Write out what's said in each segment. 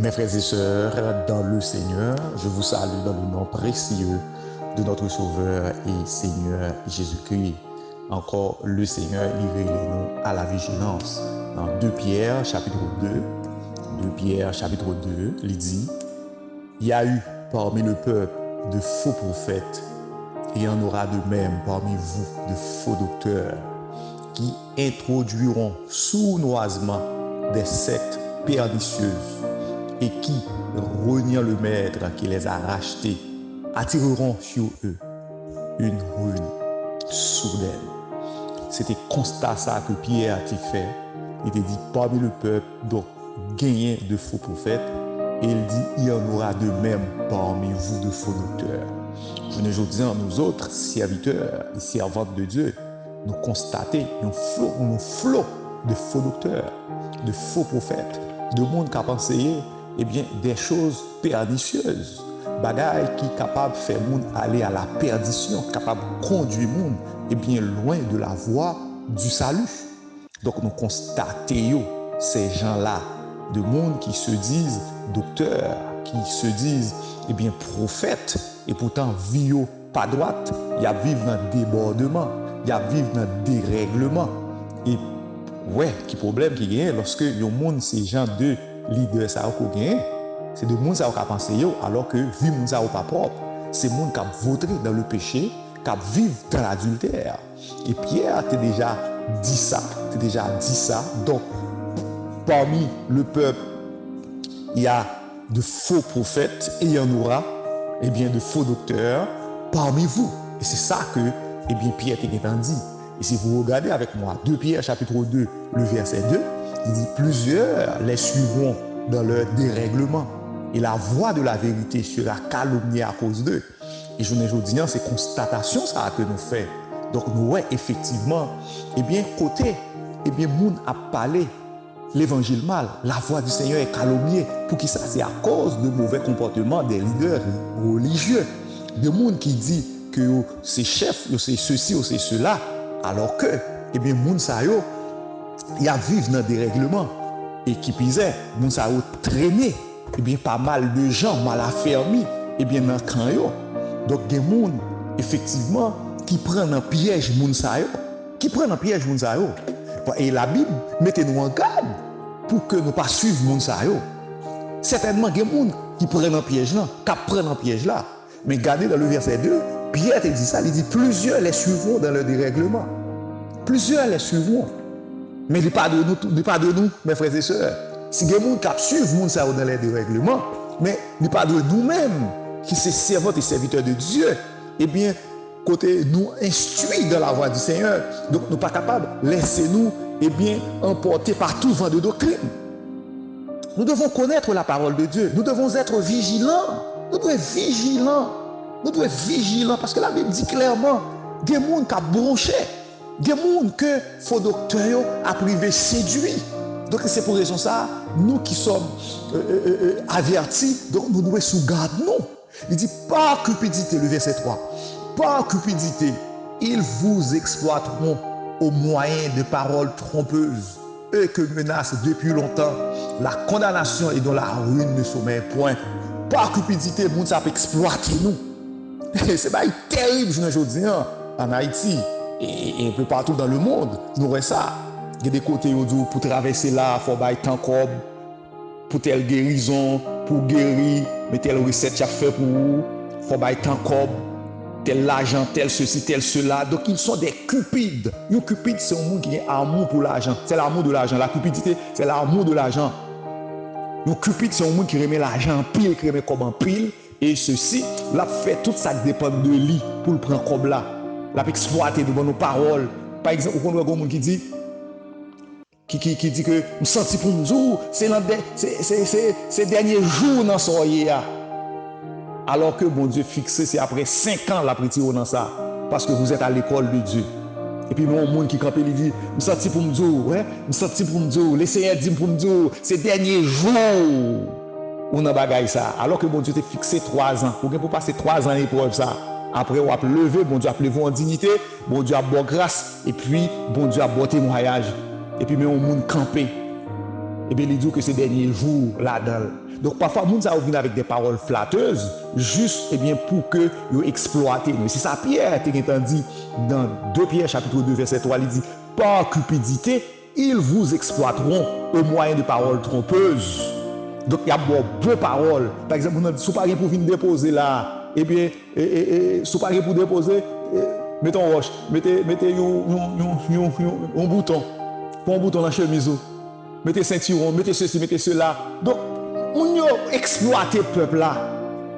Mes frères et sœurs, dans le Seigneur, je vous salue dans le nom précieux de notre Sauveur et Seigneur Jésus-Christ. Encore le Seigneur livre nous à la vigilance. Dans 2 Pierre chapitre 2, il dit, il y a eu parmi le peuple de faux prophètes, et il y en aura de même parmi vous de faux docteurs, qui introduiront sournoisement des sectes pernicieuses, et qui, reniant le maître qui les a rachetés, attireront sur eux une ruine soudaine. C'était constat ça que Pierre a fait. Il était dit parmi le peuple, donc gagné de faux prophètes, et il dit il y en aura de même parmi vous de faux docteurs. Je ne dis à nous autres serviteurs et servantes de Dieu, nous constater un flot de faux docteurs, de faux prophètes, de monde qui a pensé des choses pernicieuses, bagailles qui sont capables de faire monde aller à la perdition, capables de conduire monde loin de la voie du salut. Donc nous constatons ces gens-là, de monde qui se disent docteurs, qui se disent prophètes, et pourtant vivent pas droite, il y a vivre dans débordement, il y a vivre dans dérèglement. Et ouais, qui problème qui gagne lorsque le monde ces gens de leaders ça ko gagne, c'est de monde ça qui penser alors que vie monde ça pas propre, c'est monde qui a voté dans le péché, qui vivent dans l'adultère. Et Pierre t'a déjà dit ça, donc parmi le peuple il y a de faux prophètes et il y en aura de faux docteurs parmi vous. Et c'est ça que Pierre t'a dit. Et si vous regardez avec moi 2 Pierre chapitre 2, le verset 2, il dit plusieurs les suivront dans leur dérèglement et la voix de la vérité sera calomniée à cause d'eux. Et je ne dis pas, c'est constatation ça que nous faisons. Donc nous ouais effectivement côté monde a parlé l'évangile mal, la voix du Seigneur est calomniée. Pour qui ça? C'est à cause de mauvais comportements des leaders religieux, de monde qui dit que c'est chef, c'est ceci ou c'est cela, alors que monde ça yo il y a vivre dans des règlements et qui pisait moun sa yo traîné pas mal de gens mal affermis dans camp yo. Donc des monde effectivement qui prennent un piège moun sa yo, et la Bible mettez-nous en garde pour que nous pas suivre moun sa yo. Certainement des monde qui prennent un piège là, mais regardez dans le verset 2, Pierre te dit ça, il dit plusieurs les suivront dans le dérèglement. Plusieurs les suivront. Mais il pas de nous, mes frères et sœurs. Si des gens qui suivent moun sa dans les dérèglements, mais il pas de nous-mêmes qui sommes servantes et serviteurs de Dieu, côté nous instruits dans la voie du Seigneur. Donc nous pas capables de laisser nous emporter par tout vent de doctrine. Nous devons connaître la parole de Dieu. Nous devons être vigilants. Nous devons être vigilants parce que la Bible dit clairement des gens qui ont bronché, des gens que faux docteurs a privé séduit. Donc c'est pour raison ça, nous qui sommes avertis, donc nous devons sous garde nous. Il dit par cupidité, le verset 3, par cupidité, ils vous exploiteront au moyen de paroles trompeuses, eux que menacent depuis longtemps la condamnation et dont la ruine ne sommeille point. Par cupidité, moun ça peut exploiter nous. C'est pas terrible, je ne dis en Haïti et un peu partout dans le monde. Nous voyons ça. Il y a des côtés où pour traverser là, il faut bailler tant comme pour telle guérison, pour guérir, mais telle recette tu as fait pour vous, il faut bailler tant comme tel l'argent, tel ceci, tel cela. Donc ils sont des cupides. Un cupide, c'est un monde qui a amour pour l'argent. C'est l'amour de l'argent. La cupidité, c'est l'amour de l'argent. Un cupide, c'est un monde qui remet l'argent en pile, qui remet comme en pile. Et ceci, l'a fait tout ça dépend de lui pour le prendre comme là. L'a exploité devant nos paroles. Par exemple, on voit un monde qui dit que nous senti pour nous, c'est ces derniers jours dans ce soirée. Alors que bon Dieu fixé, c'est après 5 ans la prière dans ça. Parce que vous êtes à l'école de Dieu. Et puis, un monde qui campe, il dit, nous senti pour nous, le Seigneur dit pour nous, ces derniers jours, on a bagaille ça. Alors que bon Dieu t'a fixé 3 ans. Pour passer 3 ans l'épreuve ça. Après, on a levé, bon Dieu a levé en dignité, bon Dieu a bonne grâce, et puis, bon Dieu a bon témoignage. Et puis, mais on monde campé. et bien il dit que ces derniers jours là-dedans. Donc parfois, les gens viennent avec des paroles flatteuses, juste eh bien, pour que vous exploitez. C'est ça Pierre qui dit dans 2 Pierre chapitre 2 verset 3, il dit, par cupidité, ils vous exploiteront au moyen de paroles trompeuses. Donc il y a beaucoup de paroles. Par exemple, si vous n'avez pas pour venir déposer là, eh bien, si vous n'avez pas pour déposer, mettez un roche, mettez un bouton, pour un bouton dans la chemise, mettez ceinturon, mettez ceci, mettez cela. Donc, on a exploité le peuple là,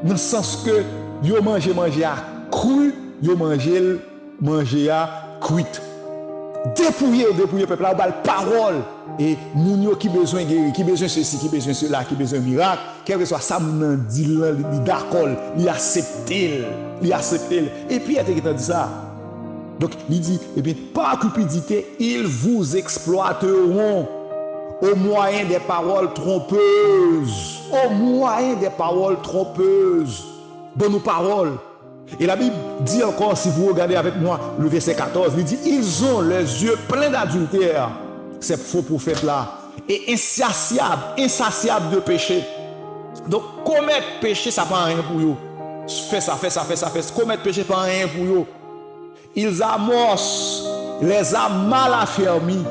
dans le sens que yo manger à cru, yo manger à cuite. Dépouiller le peuple là, on parole. Et moun yo qui besoin guérir, qui besoin ceci, qui besoin cela, qui besoin miracle, quel que soit ça, moun dit d'accord, il accepte. Et puis il a dit ça. Donc il dit, eh bien, par cupidité, ils vous exploiteront au moyen des paroles trompeuses. Au moyen des paroles trompeuses. Bonne paroles. Et la Bible dit encore, si vous regardez avec moi le verset 14, il dit, ils ont les yeux pleins d'adultère, ces faux prophètes-là, et insatiables de péché. Donc, commettre péché, ça ne prend rien pour eux. Fais ça. Commettre péché, ça ne prend rien pour eux. Ils amorcent les âmes mal affermies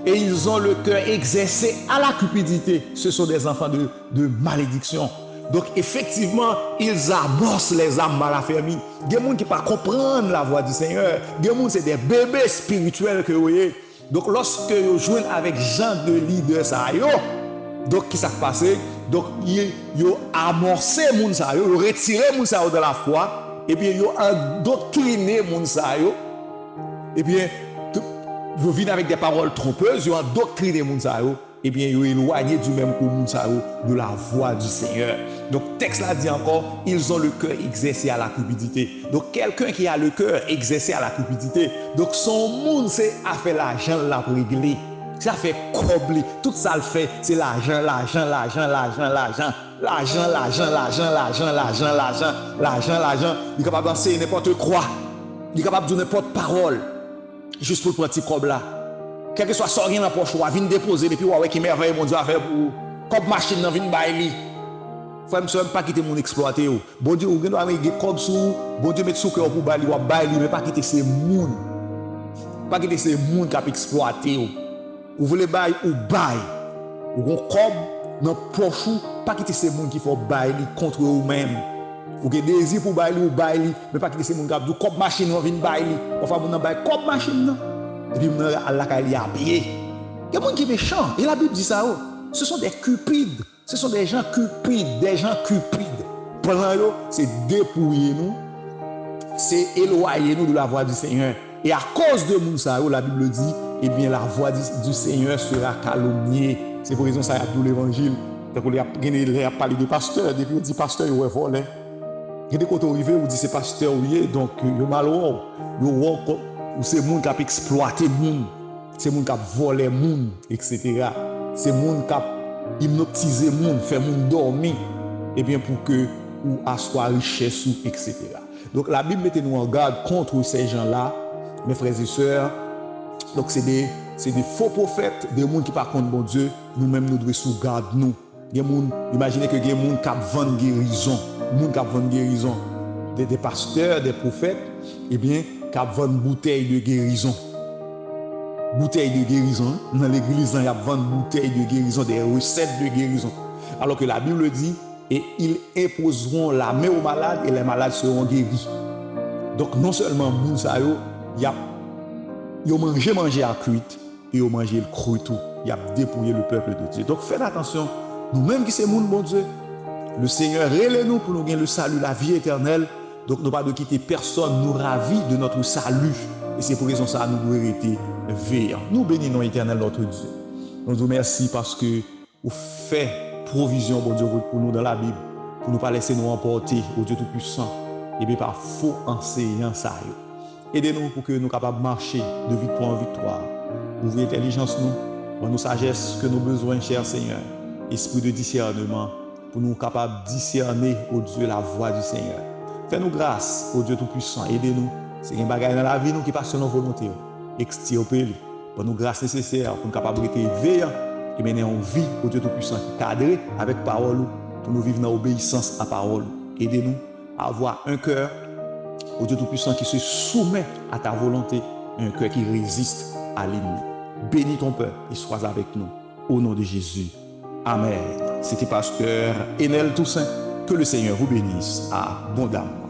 et ils ont le cœur exercé à la cupidité. Ce sont des enfants de malédiction. Donc, effectivement, ils amorcent les âmes mal affermies. Il y a des gens qui ne peuvent pas comprendre la voix du Seigneur. Il y a des gens, c'est des bébés spirituels que vous voyez. Donc, lorsque vous jouez avec Jean de leader, donc, qu'est-ce qui s'est passé? Donc, ils ont amorcé les gens, ils ont retiré les gens de la foi. Et bien, ils ont endoctriné les gens. Et bien, vous venez avec des paroles trompeuses, ils ont endoctriné les gens. Et bien, ils ont éloigné du même coup de la voix du Seigneur. Donc, le texte là dit encore, ils ont le cœur exercé à la cupidité. Donc, quelqu'un qui a le cœur exercé à la cupidité, donc son monde, c'est à faire l'argent là pour régler. Ça fait combler. Tout ça le fait, c'est l'argent. Il est capable de danser n'importe quoi. Il est capable de dire n'importe parole. Juste pour le petit cob là. Quel que soit sorti dans la poche, vient déposer, depuis ouais qui merveille, mon Dieu, à faire pour. Comme machine, vient bailler. Frère, je ne pas quitter mon exploité. Bon Dieu, vous doit mettre comme sous, bon Dieu, mettre sous cœur pour bailler, mais pas quitter ces moun. Pas quitter ces moun qui a exploité. Vous voulez bailler ou bailler. Ou comme dans la poche, pas quitter ces moun qui font bailler contre eux-mêmes. Vous avez désir pour bailler ou bailler, mais pas quitter ces moun qui ont comme machine, vient bailler. Enfin, vous n'avez pas comme machine. Et puis, Allah est habillé. Il y a des gens qui sont méchants. Et la Bible dit ça. Ce sont des cupides. Ce sont des gens cupides. Pendant eux, c'est dépouiller nous. C'est éloigner nous de la voix du Seigneur. Et à cause de Moussa, la Bible dit, eh bien, la voix du Seigneur sera calomniée. C'est pour raison que ça y a tout l'évangile. Donc, on a parlé de pasteur. Depuis, on dit pasteur, il est volé. Et quand on arrive, on dit c'est pasteur, oui. Donc, il est malheureux. Ou c'est moun qui a exploité moun, c'est moun qui a volé moun, etc. C'est moun qui a hypnotisé moun, fait moun dormir, et bien pour que ou assoit richesse ou etc. Donc la Bible mettez nous en garde contre ces gens-là, mes frères et sœurs. Donc c'est des faux prophètes, des moun qui par contre bon Dieu, nous-mêmes nous devons sous garde nous. Des moun, imaginez que des moun qui vendent guérison, des pasteurs, des prophètes, et bien qui vendent bouteilles de guérison. Bouteilles de guérison. Dans l'église, il y a vendent bouteilles de guérison, des recettes de guérison. Alors que la Bible dit, et ils imposeront la main aux malades et les malades seront guéris. Donc non seulement Moussa, ils ont mangé à cuite et ils ont mangé le cru tout. Ils ont dépouillé le peuple de Dieu. Donc faites attention, nous-mêmes qui sommes bon Dieu, le Seigneur relève-nous pour nous gagner le salut, la vie éternelle. Donc, nous ne pas de quitter personne, nous ravit de notre salut. Et c'est pour raison ça, nous devons rester veillants. Nous bénissons l'éternel notre Dieu. Nous vous remercions parce que vous faites provision, bon Dieu, pour nous dans la Bible, pour ne pas laisser nous emporter au Dieu Tout-Puissant, et bien par faux enseignants. Aidez-nous pour que nous soyons capables de marcher de victoire en victoire. Ouvrez l'intelligence, nous, nos sagesse que nous avons besoin, cher Seigneur. Esprit de discernement, pour nous capables de discerner, au Dieu, la voix du Seigneur. Fais-nous grâce, au Dieu Tout-Puissant. Aidez-nous. C'est un bagage dans la vie nous qui passe selon nos volontés. Extirpez-le. Pour nous grâce nécessaire pour nous capables de rester veillants et mener en vie au Dieu Tout-Puissant, cadré avec parole, pour nous vivre dans l'obéissance à parole. Aidez-nous à avoir un cœur au Dieu Tout-Puissant qui se soumet à ta volonté, un cœur qui résiste à l'ennemi. Bénis ton peuple et sois avec nous. Au nom de Jésus. Amen. C'était pasteur Enel Toussaint. Que le Seigneur vous bénisse abondamment.